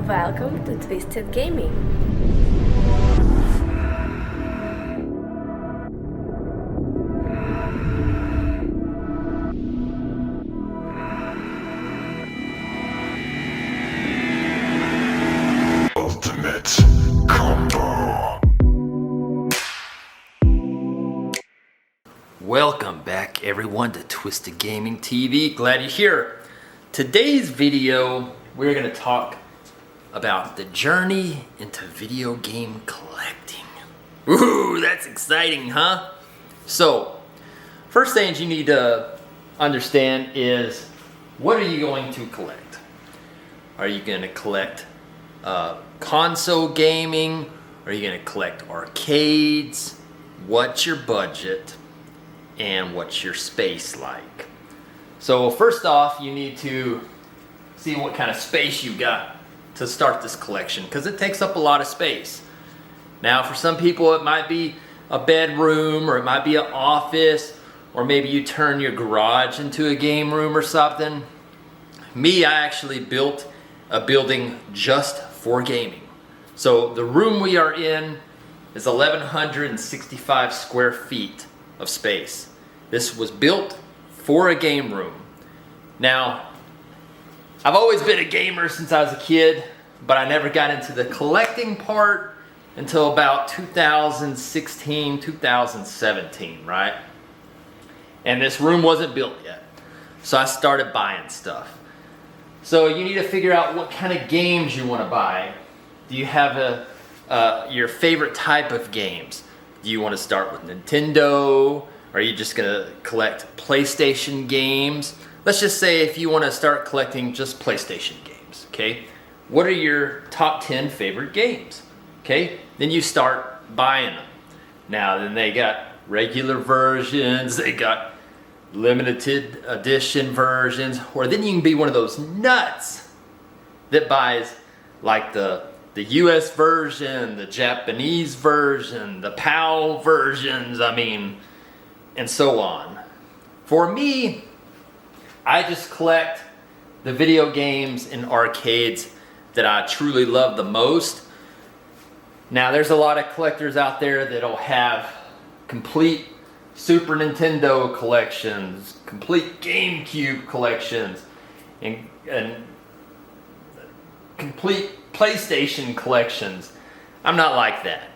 Welcome to Twisted Gaming. Ultimate Combo. Welcome back everyone to Twisted Gaming TV. Glad you're here. Today's video, we're going to talk about the journey into video game collecting. Ooh, that's exciting, huh? So, first things you need to understand is, what are you going to collect? Are you going to collect console gaming? Are you going to collect arcades? What's your budget? And what's your space like? So first off, you need to see what kind of space you got to start this collection, because it takes up a lot of space. Now for some people it might be a bedroom, or it might be an office, or maybe you turn your garage into a game room or something. Me, I actually built a building just for gaming. So the room we are in is 1,165 square feet of space. This was built for a game room. Now, I've always been a gamer since I was a kid, but I never got into the collecting part until about 2016, 2017, right? And this room wasn't built yet. So I started buying stuff. So you need to figure out what kind of games you want to buy. Do you have your favorite type of games? Do you want to start with Nintendo? Are you just going to collect PlayStation games? Let's just say if you want to start collecting just PlayStation games, okay? What are your top 10 favorite games? Okay? Then you start buying them. Now, then they got regular versions, they got limited edition versions, or then you can be one of those nuts that buys like the US version, the Japanese version, the PAL versions, and so on. For me, I just collect the video games and arcades that I truly love the most. Now, there's a lot of collectors out there that'll have complete Super Nintendo collections, complete GameCube collections, and complete PlayStation collections. I'm not like that.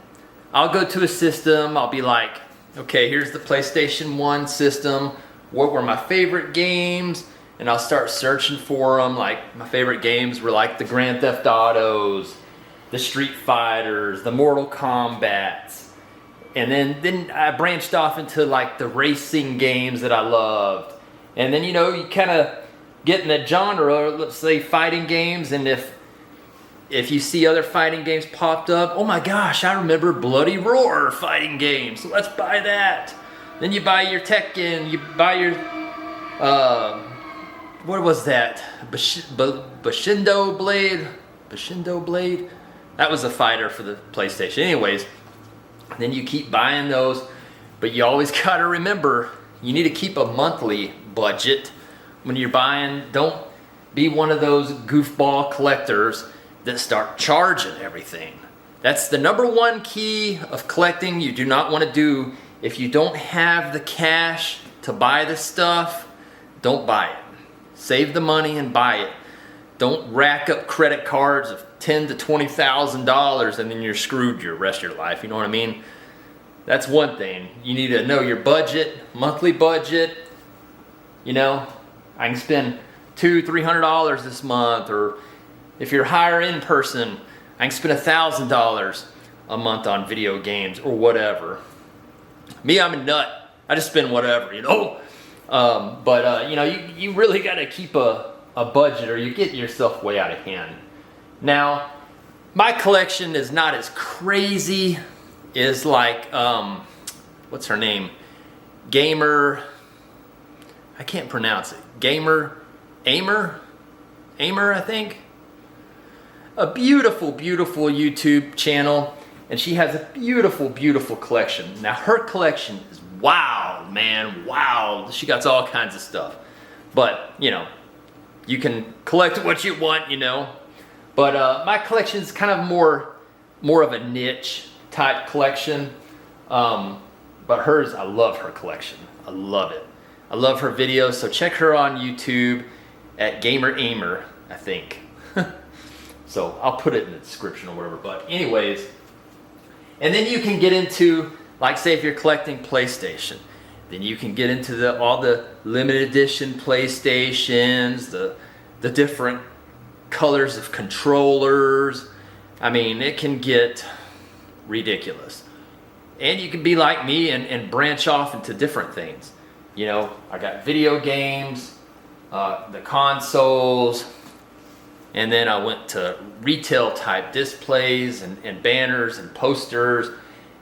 I'll go to a system, I'll be like, okay, here's the PlayStation 1 system, what were my favorite games, and I'll start searching for them. Like, my favorite games were like the Grand Theft Autos, the Street Fighters, the Mortal Kombats, and then I branched off into like the racing games that I loved. And then, you kind of get in that genre, let's say fighting games, and if you see other fighting games popped up, oh my gosh, I remember Bloody Roar fighting games, so let's buy that. Then you buy your Tekken, you buy your, what was that? Bushido Blade? Bushido Blade? That was a fighter for the PlayStation. Anyways, then you keep buying those, but you always gotta remember, you need to keep a monthly budget when you're buying. Don't be one of those goofball collectors that start charging everything. That's the number one key of collecting. You do not want to do. If you don't have the cash to buy this stuff, don't buy it. Save the money and buy it. Don't rack up credit cards of $10,000 to $20,000 and then you're screwed your rest of your life. You know what I mean? That's one thing. You need to know your budget, monthly budget. I can spend $200-$300 this month, or if you're higher in person, I can spend $1,000 a month on video games or whatever. Me, I'm a nut. I just spend whatever, But you really got to keep a budget, or you get yourself way out of hand. Now, my collection is not as crazy as like, what's her name? I can't pronounce it. Aimer, I think. A beautiful, beautiful YouTube channel, and she has a beautiful, beautiful collection. Now, her collection is wow, man, wow. She got all kinds of stuff. But, you can collect what you want, But my collection is kind of more of a niche type collection. But hers, I love her collection. I love it. I love her videos. So check her on YouTube at Gamer Aimer, I think. So I'll put it in the description or whatever. But anyways, and then you can get into, like, say if you're collecting PlayStation, then you can get into all the limited edition PlayStations, the different colors of controllers. I mean, it can get ridiculous. And you can be like me and branch off into different things. You know, I got video games, the consoles, and then I went to retail type displays and banners and posters,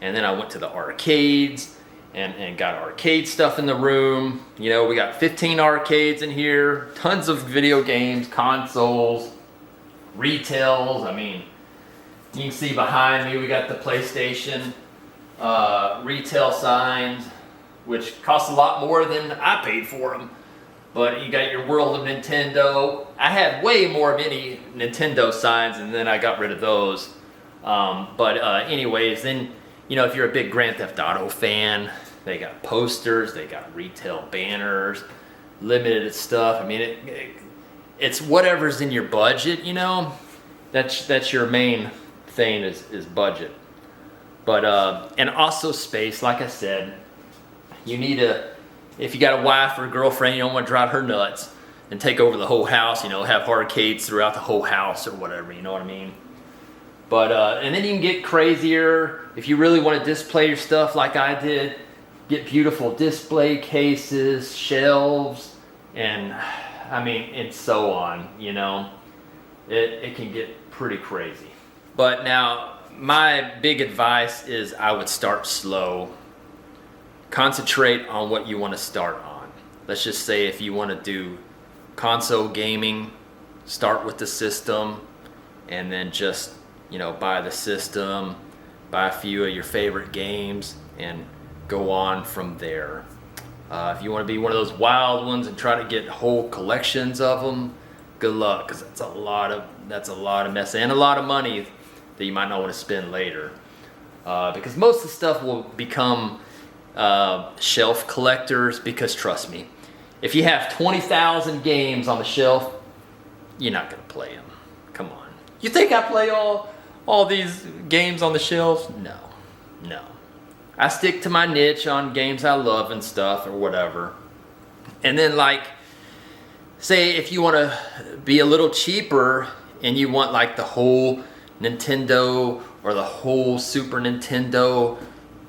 and then I went to the arcades and got arcade stuff in the room. You know, we got 15 arcades in here, tons of video games, consoles, retails. I mean, you can see behind me we got the PlayStation retail signs, which cost a lot more than I paid for them. But you got your World of Nintendo. I had way more mini Nintendo signs, and then I got rid of those. Anyways, then, you know, if you're a big Grand Theft Auto fan, they got posters, they got retail banners, limited stuff. I mean, it's whatever's in your budget, you know. That's your main thing is budget. But and also space, like I said, you need if you got a wife or a girlfriend, you don't want to drive her nuts and take over the whole house, you know, have arcades throughout the whole house or whatever, you know what I mean? But and then you can get crazier if you really want to display your stuff like I did. Get beautiful display cases, shelves, and I mean, and so on, you know. It can get pretty crazy. But now, my big advice is I would start slow. Concentrate on what you want to start on. Let's just say if you want to do console gaming, start with the system, and then just, you know, buy the system, buy a few of your favorite games, and go on from there. If you want to be one of those wild ones and try to get whole collections of them, good luck, because that's a lot of mess and a lot of money that you might not want to spend later. Because most of the stuff will become shelf collectors, because trust me, if you have 20,000 games on the shelf, you're not going to play them. Come on. You think I play all these games on the shelves? No. I stick to my niche on games I love and stuff or whatever. And then, like, say if you want to be a little cheaper and you want like the whole Nintendo or the whole Super Nintendo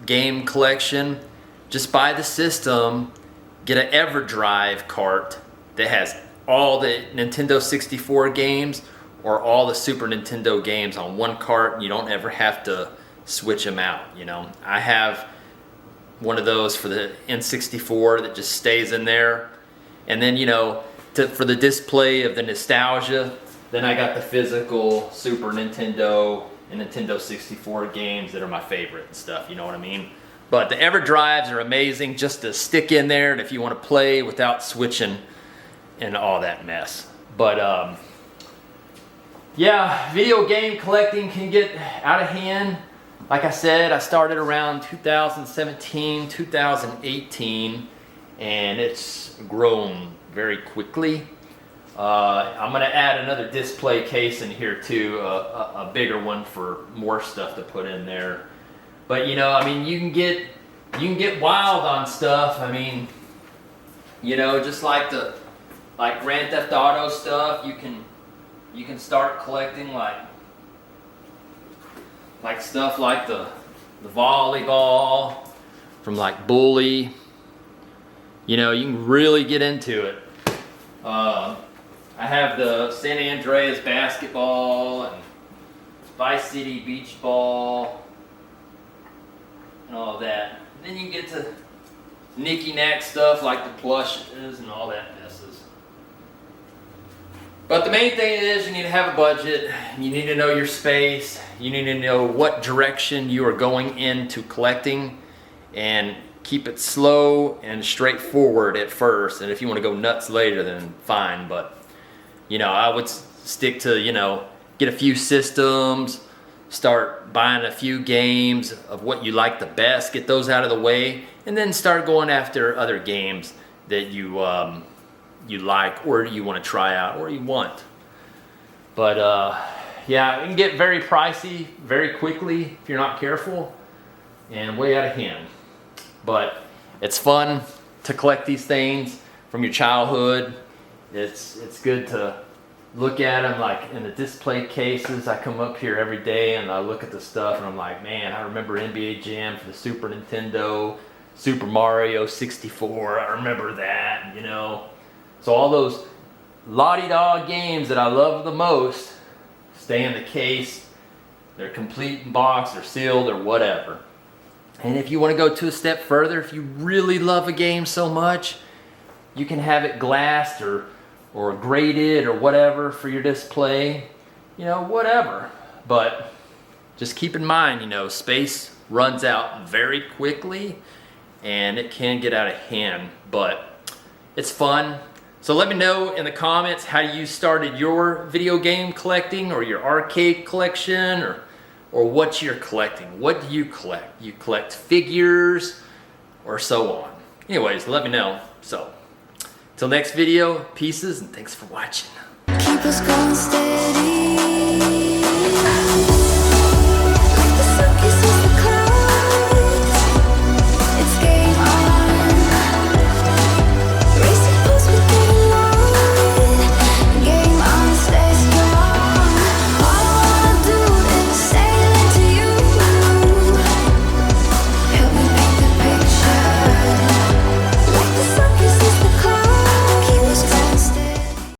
game collection, just buy the system, get an EverDrive cart that has all the Nintendo 64 games or all the Super Nintendo games on one cart, and you don't ever have to switch them out, you know. I have one of those for the N64 that just stays in there. And then, you know, for the display of the nostalgia, then I got the physical Super Nintendo and Nintendo 64 games that are my favorite and stuff, you know what I mean? But the EverDrives are amazing just to stick in there, and if you want to play without switching and all that mess. But yeah, video game collecting can get out of hand. Like I said, I started around 2017, 2018, and it's grown very quickly. I'm going to add another display case in here too, a bigger one for more stuff to put in there. But you know, I mean, you can get wild on stuff. I mean, you know, just like Grand Theft Auto stuff, you can start collecting like stuff like the volleyball from like Bully. You know, you can really get into it. I have the San Andreas basketball and Vice City beach ball and all that. And then you can get to knicky-knack stuff like the plushes and all that messes. But the main thing is you need to have a budget. You need to know your space. You need to know what direction you are going into collecting, and keep it slow and straightforward at first. And if you want to go nuts later, then fine. But you know, I would stick to, you know, get a few systems, start buying a few games of what you like the best, get those out of the way, and then start going after other games that you like or you want to try out or you want. But yeah, it can get very pricey very quickly if you're not careful and way out of hand. But it's fun to collect these things from your childhood. It's good to look at them like in the display cases. I come up here every day and I look at the stuff and I'm like, man, I remember NBA Jam for the Super Nintendo, Super Mario 64. I remember that, you know. So all those la-di-da games that I love the most stay in the case. They're complete in box, they're sealed or whatever. And if you want to go to a step further, if you really love a game so much, you can have it glassed or graded or whatever for your display, you know, whatever. But just keep in mind, you know, space runs out very quickly and it can get out of hand, but it's fun. So let me know in the comments how you started your video game collecting or your arcade collection or what you're collecting. What do you collect? You collect figures or so on. Anyways, let me know. So, till next video, pieces and thanks for watching. Keep us going steady.